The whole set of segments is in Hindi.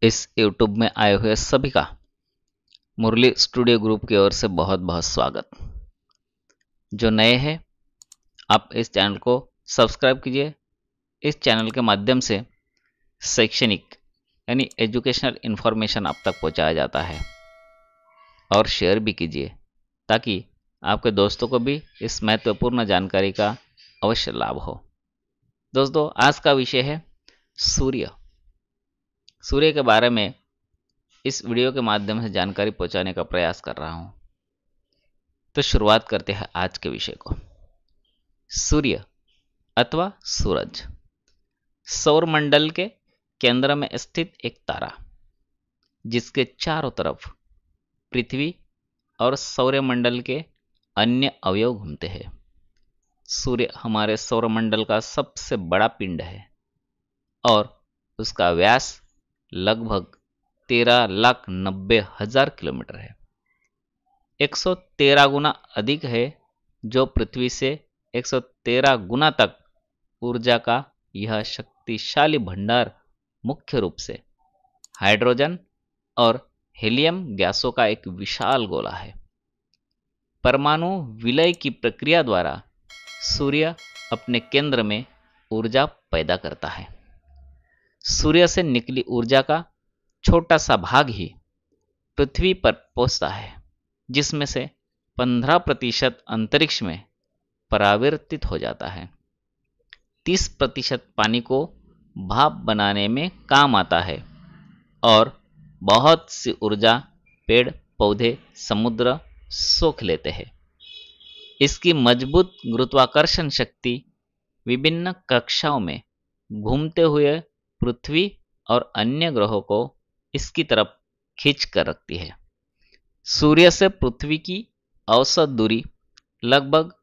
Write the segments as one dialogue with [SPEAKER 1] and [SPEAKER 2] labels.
[SPEAKER 1] इस YouTube में आए हुए सभी का मुरली स्टूडियो ग्रुप की ओर से बहुत बहुत स्वागत। जो नए हैं, आप इस चैनल को सब्सक्राइब कीजिए। इस चैनल के माध्यम से शैक्षणिक यानी एजुकेशनल इन्फॉर्मेशन आप तक पहुंचाया जाता है और शेयर भी कीजिए ताकि आपके दोस्तों को भी इस महत्वपूर्ण जानकारी का अवश्य लाभ हो। दोस्तों, आज का विषय है सूर्य। सूर्य के बारे में इस वीडियो के माध्यम से जानकारी पहुंचाने का प्रयास कर रहा हूं। तो शुरुआत करते हैं आज के विषय को। सूर्य अथवा सूरज सौरमंडल के केंद्र में स्थित एक तारा, जिसके चारों तरफ पृथ्वी और सौरमंडल के अन्य अवयव घूमते हैं। सूर्य हमारे सौरमंडल का सबसे बड़ा पिंड है और उसका व्यास लगभग 13,90,000 किलोमीटर है। 113 गुना अधिक है, जो पृथ्वी से 113 गुना तक ऊर्जा का यह शक्तिशाली भंडार मुख्य रूप से हाइड्रोजन और हीलियम गैसों का एक विशाल गोला है। परमाणु विलय की प्रक्रिया द्वारा सूर्य अपने केंद्र में ऊर्जा पैदा करता है। सूर्य से निकली ऊर्जा का छोटा सा भाग ही पृथ्वी पर पहुंचता है, जिसमें से 15% अंतरिक्ष में परावर्तित हो जाता है। 30% पानी को भाप बनाने में काम आता है और बहुत सी ऊर्जा पेड़ पौधे समुद्र सोख लेते हैं। इसकी मजबूत गुरुत्वाकर्षण शक्ति विभिन्न कक्षाओं में घूमते हुए पृथ्वी और अन्य ग्रहों को इसकी तरफ खींच कर रखती है। सूर्य से पृथ्वी की औसत दूरी लगभग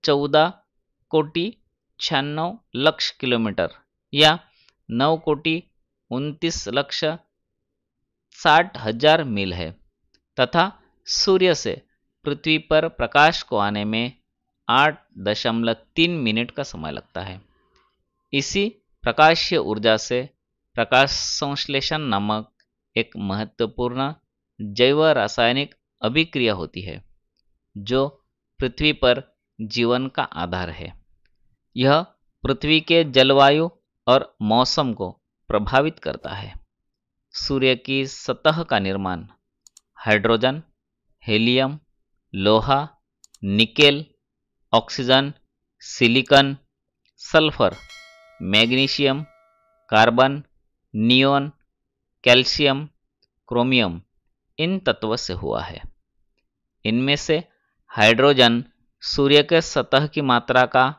[SPEAKER 1] 14,96,00,000 किलोमीटर या 9,29,60,000 मील है तथा सूर्य से पृथ्वी पर प्रकाश को आने में 8.3 मिनट का समय लगता है। इसी प्रकाशीय ऊर्जा से प्रकाश संश्लेषण नामक एक महत्वपूर्ण जैव रासायनिक अभिक्रिया होती है, जो पृथ्वी पर जीवन का आधार है। यह पृथ्वी के जलवायु और मौसम को प्रभावित करता है। सूर्य की सतह का निर्माण हाइड्रोजन, हीलियम, लोहा, nickel, oxygen, silicon, sulphur, magnesium, carbon, neon, calcium, chromium इन तत्वों से हुआ है। इनमें से हाइड्रोजन सूर्य के सतह की मात्रा का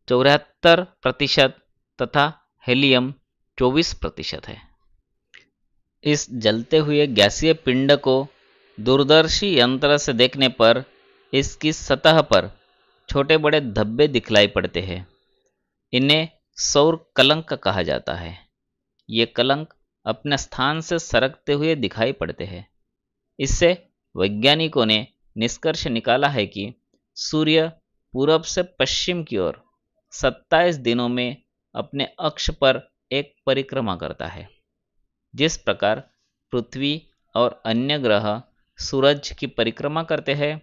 [SPEAKER 1] 74% तथा हीलियम 24% है। इस जलते हुए गैसीय पिंड को दूरदर्शी यंत्र से देखने पर इसकी सतह पर छोटे बड़े धब्बे दिखलाई पड़ते हैं। इन्हें सौर कलंक कहा जाता है। ये कलंक अपने स्थान से सरकते हुए दिखाई पड़ते हैं। इससे वैज्ञानिकों ने निष्कर्ष निकाला है कि सूर्य पूरब से पश्चिम की ओर 27 दिनों में अपने अक्ष पर एक परिक्रमा करता है। जिस प्रकार पृथ्वी और अन्य ग्रह सूरज की परिक्रमा करते हैं,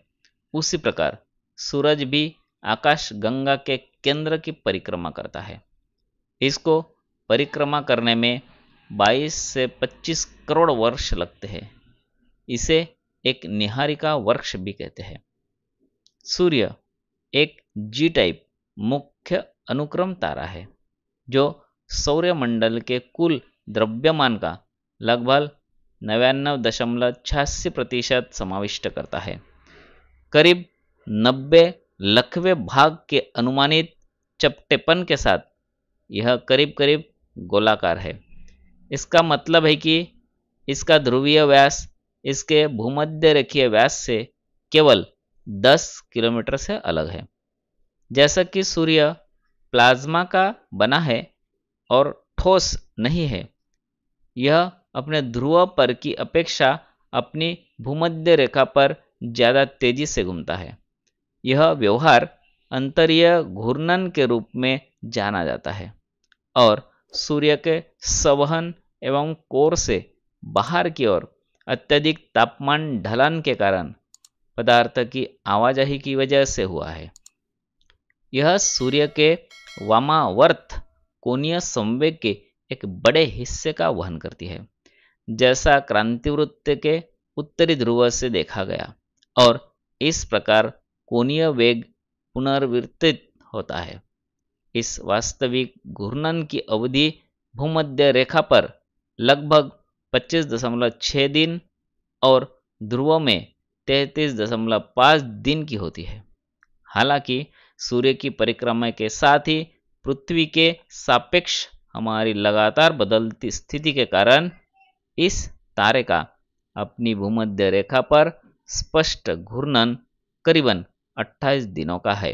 [SPEAKER 1] उसी प्रकार सूरज भी आकाश गंगा के केंद्र की परिक्रमा करता है। इसको परिक्रमा करने में 22 से 25 करोड़ वर्ष लगते हैं। इसे एक निहारिका वर्ष भी कहते हैं। सूर्य एक जी टाइप मुख्य अनुक्रम तारा है, जो सौरमंडल के कुल द्रव्यमान का लगभग 99.86% समाविष्ट करता है। करीब 90 लाखवें भाग के अनुमानित चपटेपन के साथ यह करीब करीब गोलाकार है। इसका मतलब है कि इसका ध्रुवीय व्यास इसके भूमध्य रेखीय व्यास से केवल 10 किलोमीटर से अलग है। जैसा कि सूर्य प्लाज्मा का बना है और ठोस नहीं है, यह अपने ध्रुव पर की अपेक्षा अपनी भूमध्य रेखा पर ज़्यादा तेजी से घूमता है। यह व्यवहार अंतरीय घूर्णन के रूप में जाना जाता है और सूर्य के संवहन एवं कोर से बाहर की ओर अत्यधिक तापमान ढलान के कारण पदार्थ की आवाजाही की वजह से हुआ है। यह सूर्य के वामावर्त कोणीय संवेग के एक बड़े हिस्से का वहन करती है, जैसा क्रांतिवृत्त के उत्तरी ध्रुव से देखा गया, और इस प्रकार कोणीय वेग पुनर्वितरित होता है। इस वास्तविक घूर्णन की अवधि भूमध्य रेखा पर लगभग 25.6 दिन और ध्रुव में 33.5 दिन की होती है। हालांकि सूर्य की परिक्रमा के साथ ही पृथ्वी के सापेक्ष हमारी लगातार बदलती स्थिति के कारण इस तारे का अपनी भूमध्य रेखा पर स्पष्ट घूर्णन करीबन 28 दिनों का है।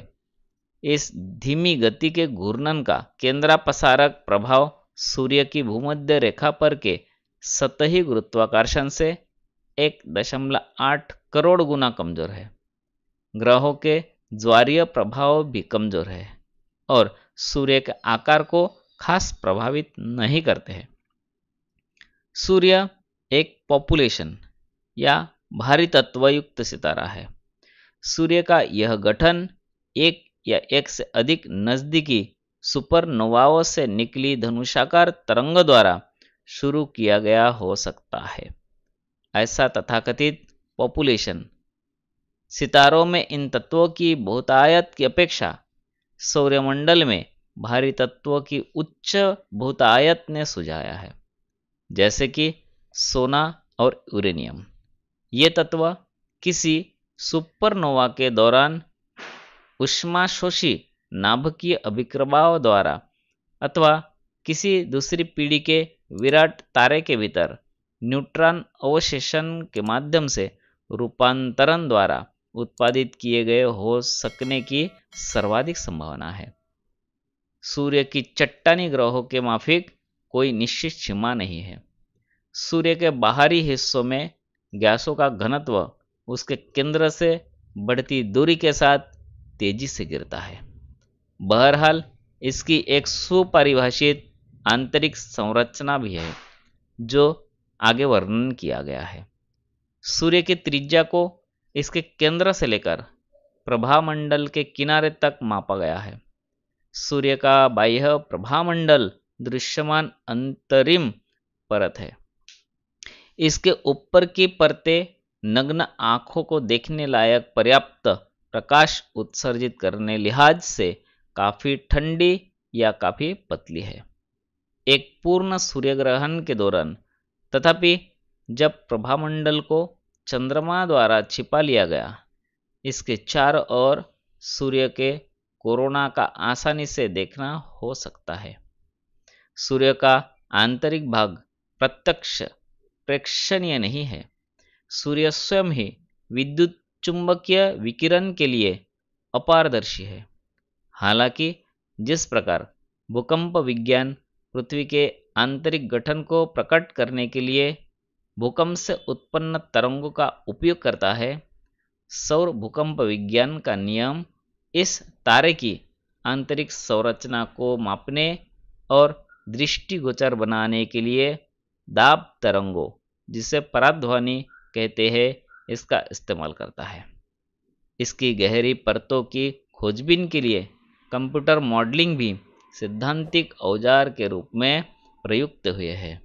[SPEAKER 1] इस धीमी गति के घूर्णन का केंद्रापसारक प्रभाव सूर्य की भूमध्य रेखा पर के सतही गुरुत्वाकर्षण से 1.8 करोड़ गुना कमजोर है। ग्रहों के ज्वारीय प्रभाव भी कमजोर है और सूर्य के आकार को खास प्रभावित नहीं करते हैं। सूर्य एक पॉपुलेशन या भारी तत्वयुक्त सितारा है। सूर्य का यह गठन एक या एक से अधिक नजदीकी सुपरनोवाओं से निकली धनुषाकार तरंग द्वारा शुरू किया गया हो सकता है। ऐसा तथाकथित पॉपुलेशन सितारों में इन तत्वों की बहुतायत की अपेक्षा सौरमंडल में भारी तत्वों की उच्च बहुतायत ने सुझाया है, जैसे कि सोना और यूरेनियम। ये तत्व किसी सुपरनोवा के दौरान ऊष्माशोषी नाभिकीय अभिक्रमण द्वारा अथवा किसी दूसरी पीढ़ी के विराट तारे के भीतर न्यूट्रॉन अवशेषण के माध्यम से रूपांतरण द्वारा उत्पादित किए गए हो सकने की सर्वाधिक संभावना है। सूर्य की चट्टानी ग्रहों के माफिक कोई निश्चित सीमा नहीं है। सूर्य के बाहरी हिस्सों में गैसों का घनत्व उसके केंद्र से बढ़ती दूरी के साथ तेजी से गिरता है। बहरहाल इसकी एक सुपरिभाषित आंतरिक संरचना भी है जो आगे वर्णन किया गया है। सूर्य की त्रिज्या को इसके केंद्र से लेकर प्रभामंडल के किनारे तक मापा गया है। सूर्य का बाह्य प्रभामंडल दृश्यमान अंतरिम परत है। इसके ऊपर की परतें नग्न आंखों को देखने लायक पर्याप्त प्रकाश उत्सर्जित करने लिहाज से काफी ठंडी या काफी पतली है। एक पूर्ण सूर्यग्रहण के दौरान तथापि जब प्रभामंडल को चंद्रमा द्वारा छिपा लिया गया, इसके चारों ओर सूर्य के कोरोना का आसानी से देखना हो सकता है। सूर्य का आंतरिक भाग प्रत्यक्ष प्रेक्षणीय नहीं है। सूर्य स्वयं ही विद्युत चुंबकीय विकिरण के लिए अपारदर्शी है। हालांकि जिस प्रकार भूकंप विज्ञान पृथ्वी के आंतरिक गठन को प्रकट करने के लिए भूकंप से उत्पन्न तरंगों का उपयोग करता है, सौर भूकंप विज्ञान का नियम इस तारे की आंतरिक संरचना को मापने और दृष्टिगोचर बनाने के लिए दाब तरंगों, जिसे पराध्वनि कहते हैं, इसका इस्तेमाल करता है। इसकी गहरी परतों की खोजबीन के लिए कंप्यूटर मॉडलिंग भी सैद्धांतिक औजार के रूप में प्रयुक्त हुए हैं।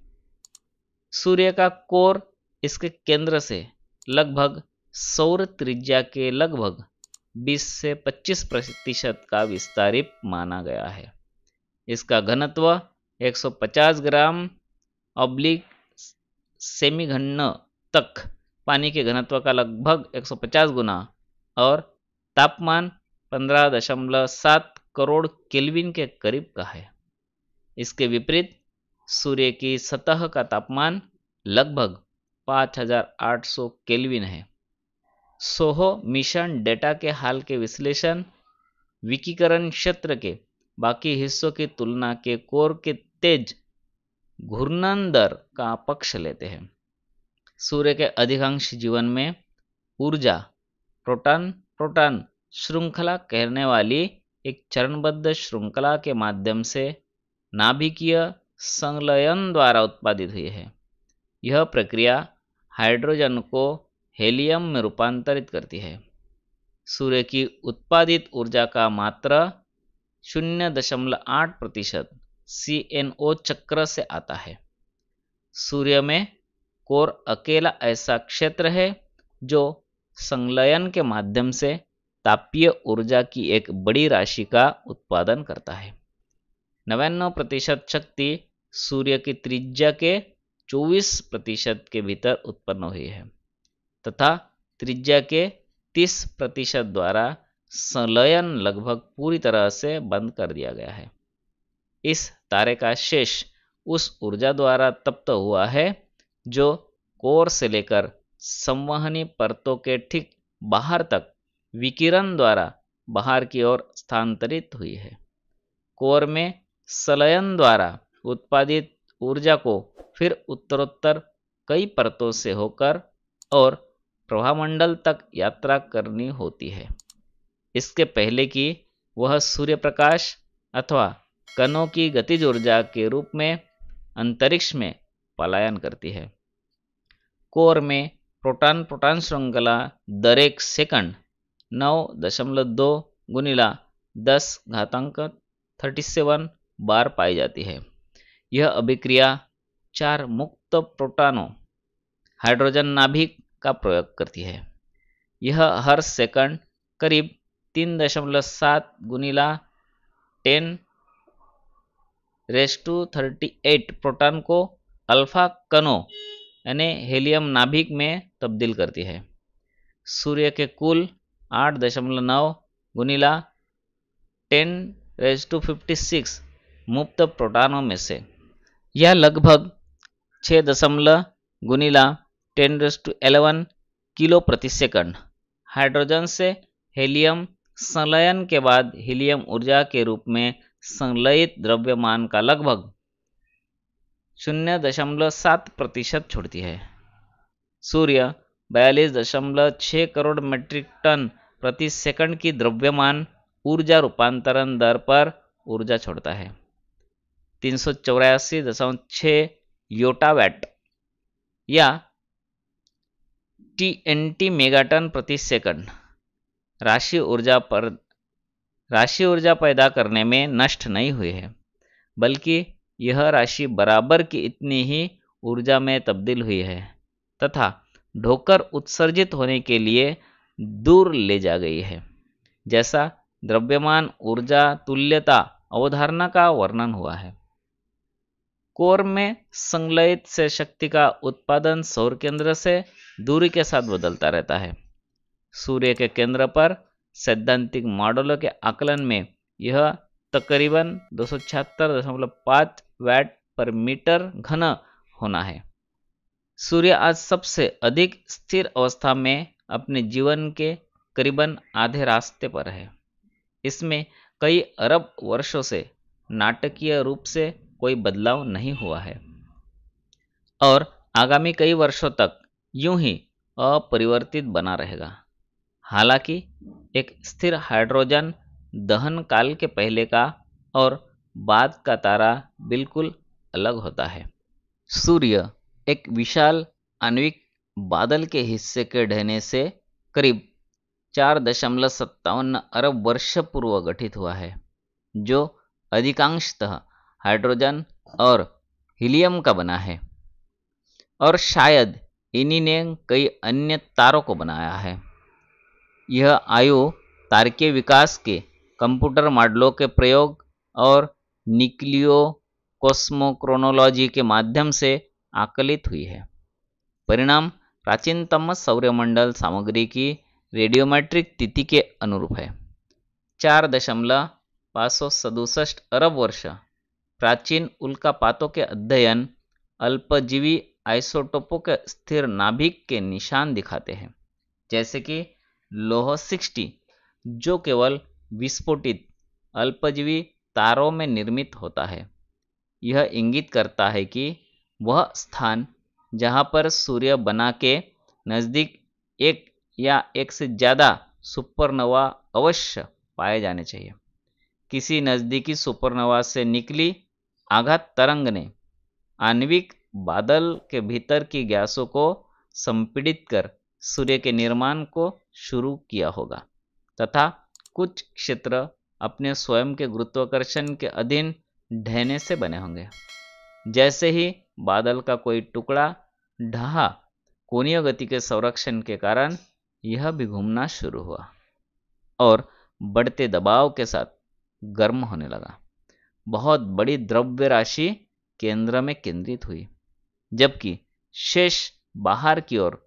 [SPEAKER 1] सूर्य का कोर इसके केंद्र से लगभग सौर त्रिज्या के लगभग 20 से 25% का विस्तारित माना गया है। इसका घनत्व 150 ग्राम ऑब्लिक सेमीघन तक पानी के घनत्व का लगभग 150 गुना और तापमान 15.7 करोड़ केल्विन के करीब का है। इसके विपरीत सूर्य की सतह का तापमान लगभग 5800 केल्विन है। सोहो मिशन डेटा के हाल के विश्लेषण विकिरण क्षेत्र के बाकी हिस्सों की तुलना के कोर के तेज घूर्णन दर का पक्ष लेते हैं। सूर्य के अधिकांश जीवन में ऊर्जा प्रोटॉन प्रोटॉन श्रृंखला कहने वाली एक चरणबद्ध श्रृंखला के माध्यम से नाभिकीय संलयन द्वारा उत्पादित हुई है। यह प्रक्रिया हाइड्रोजन को हेलियम में रूपांतरित करती है। सूर्य की उत्पादित ऊर्जा का मात्र 0.8% CNO चक्र से आता है। सूर्य में कोर अकेला ऐसा क्षेत्र है जो संलयन के माध्यम से तापीय ऊर्जा की एक बड़ी राशि का उत्पादन करता है। 99% शक्ति सूर्य की त्रिज्या के 24% के भीतर उत्पन्न हुई है तथा त्रिज्या के 30% द्वारा संलयन लगभग पूरी तरह से बंद कर दिया गया है। इस तारे का शेष उस ऊर्जा द्वारा तप्त हुआ है जो कोर से लेकर संवहनी परतों के ठीक बाहर तक विकिरण द्वारा बाहर की ओर स्थानांतरित हुई है। कोर में संलयन द्वारा उत्पादित ऊर्जा को फिर उत्तरोत्तर कई परतों से होकर और प्रभामंडल तक यात्रा करनी होती है, इसके पहले कि वह सूर्य प्रकाश अथवा कणों की गतिज ऊर्जा के रूप में अंतरिक्ष में पलायन करती है। कोर में प्रोटॉन प्रोटॉन श्रृंखला दर एक सेकंड 9.2 गुणिला 10⁻37 बार पाई जाती है। यह अभिक्रिया 4 मुक्त प्रोटॉनों हाइड्रोजन नाभिक का प्रयोग करती है। यह हर सेकंड करीब 3.7 गुणिला 10⁻38 प्रोटॉन को अल्फा कणों यानी हेलियम नाभिक में तब्दील करती है। सूर्य के कुल 8.9 गुणिला 10⁻56 मुक्त प्रोटॉनों में से यह लगभग 6 गुणिला 10⁻11 किलो प्रति सेकंड हाइड्रोजन से हेलियम संलयन के बाद हीलियम ऊर्जा के रूप में संलयित द्रव्यमान का लगभग 0.7% छोड़ती है। सूर्य 42.6 करोड़ मीट्रिक टन प्रति सेकंड की द्रव्यमान ऊर्जा रूपांतरण दर पर ऊर्जा छोड़ता है। 384.6 योटावैट या TNT मेगाटन प्रति सेकंड राशि ऊर्जा पैदा करने में नष्ट नहीं हुई है, बल्कि यह राशि बराबर की इतनी ही ऊर्जा में तब्दील हुई है तथा ढोकर उत्सर्जित होने के लिए दूर ले जा गई है, जैसा द्रव्यमान ऊर्जा तुल्यता अवधारणा का वर्णन हुआ है। कोर में संलयित से शक्ति का उत्पादन सौर केंद्र से दूरी के साथ बदलता रहता है। सूर्य के केंद्र पर सैद्धांतिक मॉडलों के आकलन में यह तकरीबन 276.5 वैट पर मीटर घन होना है। सूर्य आज सबसे अधिक स्थिर अवस्था में अपने जीवन के करीबन आधे रास्ते पर है। इसमें कई अरब वर्षों से नाटकीय रूप से कोई बदलाव नहीं हुआ है और आगामी कई वर्षों तक यूं ही अपरिवर्तित बना रहेगा। हालांकि एक स्थिर हाइड्रोजन दहन काल के पहले का और बाद का तारा बिल्कुल अलग होता है। सूर्य एक विशाल आणविक बादल के हिस्से के ढहने से करीब 4.57 अरब वर्ष पूर्व गठित हुआ है, जो अधिकांशतः हाइड्रोजन और हीलियम का बना है और शायद इन्हीं ने कई अन्य तारों को बनाया है। यह आयु तारकीय विकास के कंप्यूटर मॉडलों के प्रयोग और न्यूक्लियो कॉस्मोक्रोनोलॉजी के माध्यम से आकलित हुई है। परिणाम प्राचीनतम सौरमंडल सामग्री की रेडियोमेट्रिक तिथि के अनुरूप है। 4.567 अरब वर्ष प्राचीन उल्कापातों के अध्ययन अल्पजीवी आइसोटोपों के स्थिर नाभिक के निशान दिखाते हैं, जैसे कि लौह 60 जो केवल विस्फोटित अल्पजीवी तारों में निर्मित होता है। यह इंगित करता है कि वह स्थान जहां पर सूर्य बना के नज़दीक एक या एक से ज़्यादा सुपरनोवा अवश्य पाए जाने चाहिए। किसी नज़दीकी सुपरनोवा से निकली आघात तरंग ने आणविक बादल के भीतर की गैसों को संपीड़ित कर सूर्य के निर्माण को शुरू किया होगा तथा कुछ क्षेत्र अपने स्वयं के गुरुत्वाकर्षण के अधीन ढहने से बने होंगे। जैसे ही बादल का कोई टुकड़ा ढहा, कोणीय गति के संरक्षण के कारण यह भी घूमना शुरू हुआ और बढ़ते दबाव के साथ गर्म होने लगा। बहुत बड़ी द्रव्य राशि केंद्र में केंद्रित हुई, जबकि शेष बाहर की ओर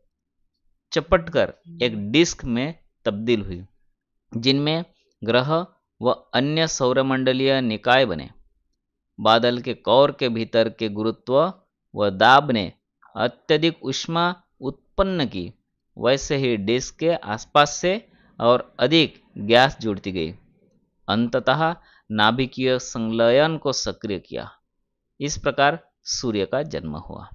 [SPEAKER 1] चपटकर एक डिस्क में तब्दील हुई, जिनमें ग्रह व अन्य सौरमंडलीय निकाय बने। बादल के कोर के भीतर के गुरुत्व व दाब ने अत्यधिक ऊष्मा उत्पन्न की, वैसे ही डिस्क के आसपास से और अधिक गैस जुड़ती गई, अंततः नाभिकीय संलयन को सक्रिय किया। इस प्रकार सूर्य का जन्म हुआ।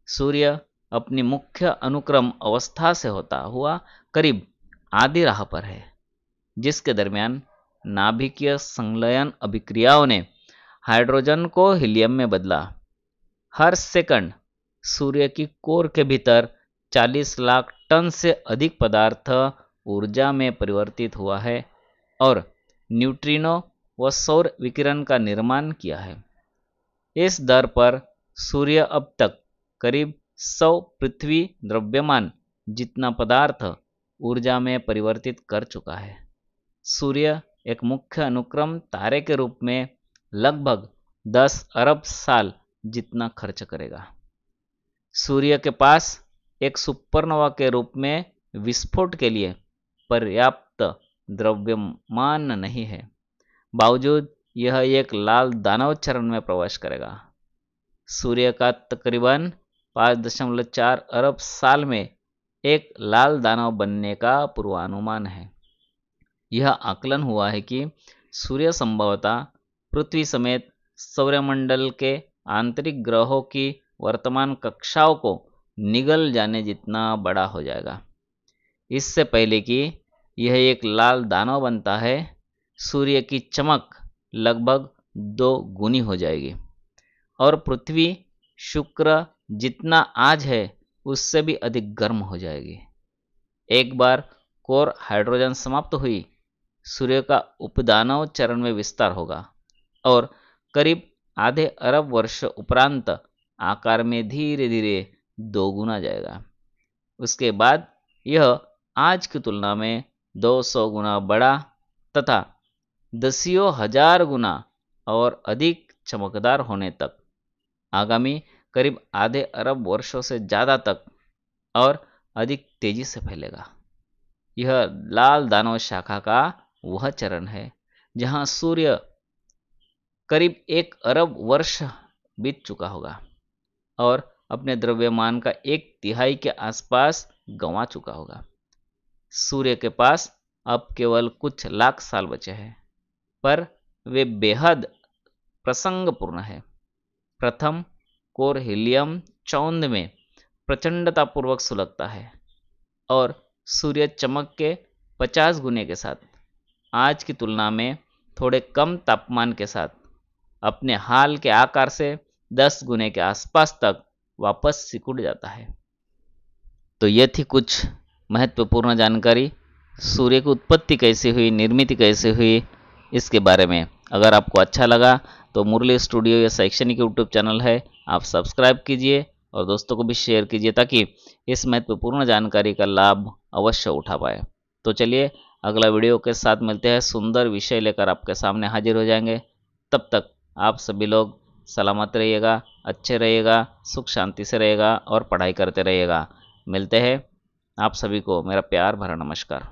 [SPEAKER 1] सूर्य अपनी मुख्य अनुक्रम अवस्था से होता हुआ करीब आधी राह पर है, जिसके दरमियान नाभिकीय संलयन अभिक्रियाओं ने हाइड्रोजन को हीलियम में बदला। हर सेकंड सूर्य की कोर के भीतर 40 लाख टन से अधिक पदार्थ ऊर्जा में परिवर्तित हुआ है और न्यूट्रिनो व सौर विकिरण का निर्माण किया है। इस दर पर सूर्य अब तक करीब 100 पृथ्वी द्रव्यमान जितना पदार्थ ऊर्जा में परिवर्तित कर चुका है। सूर्य एक मुख्य अनुक्रम तारे के रूप में लगभग 10 अरब साल जितना खर्च करेगा। सूर्य के पास एक सुपरनोवा के रूप में विस्फोट के लिए पर्याप्त द्रव्यमान नहीं है, बावजूद यह एक लाल दानव चरण में प्रवेश करेगा। सूर्य का तकरीबन 5.4 अरब साल में एक लाल दानव बनने का पूर्वानुमान है। यह आकलन हुआ है कि सूर्य संभवतः पृथ्वी समेत सौरमंडल के आंतरिक ग्रहों की वर्तमान कक्षाओं को निगल जाने जितना बड़ा हो जाएगा। इससे पहले कि यह एक लाल दानव बनता है, सूर्य की चमक लगभग 2 गुनी हो जाएगी और पृथ्वी शुक्र जितना आज है उससे भी अधिक गर्म हो जाएगी। एक बार कोर हाइड्रोजन समाप्त हुई, सूर्य का उपदानव चरण में विस्तार होगा और करीब आधे अरब वर्ष उपरांत आकार में धीरे धीरे दोगुना जाएगा। उसके बाद यह आज की तुलना में 200 गुना बड़ा तथा दसियों हजार गुना और अधिक चमकदार होने तक आगामी करीब आधे अरब वर्षों से ज़्यादा तक और अधिक तेजी से फैलेगा। यह लाल दानव शाखा का वह चरण है जहां सूर्य करीब 1 अरब वर्ष बीत चुका होगा और अपने द्रव्यमान का 1/3 के आसपास गंवा चुका होगा। सूर्य के पास अब केवल कुछ लाख साल बचे हैं, पर वे बेहद प्रसंगपूर्ण है। प्रथम कोर हीलियम चौंध में प्रचंडतापूर्वक सुलगता है और सूर्य चमक के 50 गुने के साथ आज की तुलना में थोड़े कम तापमान के साथ अपने हाल के आकार से 10 गुने के आसपास तक वापस सिकुड़ जाता है। तो यह थी कुछ महत्वपूर्ण जानकारी सूर्य की उत्पत्ति कैसे हुई, निर्मिति कैसे हुई, इसके बारे में। अगर आपको अच्छा लगा तो मुरली स्टूडियो या शैक्षणिक यूट्यूब चैनल है, आप सब्सक्राइब कीजिए और दोस्तों को भी शेयर कीजिए ताकि इस महत्वपूर्ण जानकारी का लाभ अवश्य उठा पाए। तो चलिए अगला वीडियो के साथ मिलते हैं, सुंदर विषय लेकर आपके सामने हाजिर हो जाएंगे। तब तक आप सभी लोग सलामत रहिएगा, अच्छे रहिएगा, सुख शांति से रहिएगा और पढ़ाई करते रहिएगा। मिलते हैं। आप सभी को मेरा प्यार भरा नमस्कार।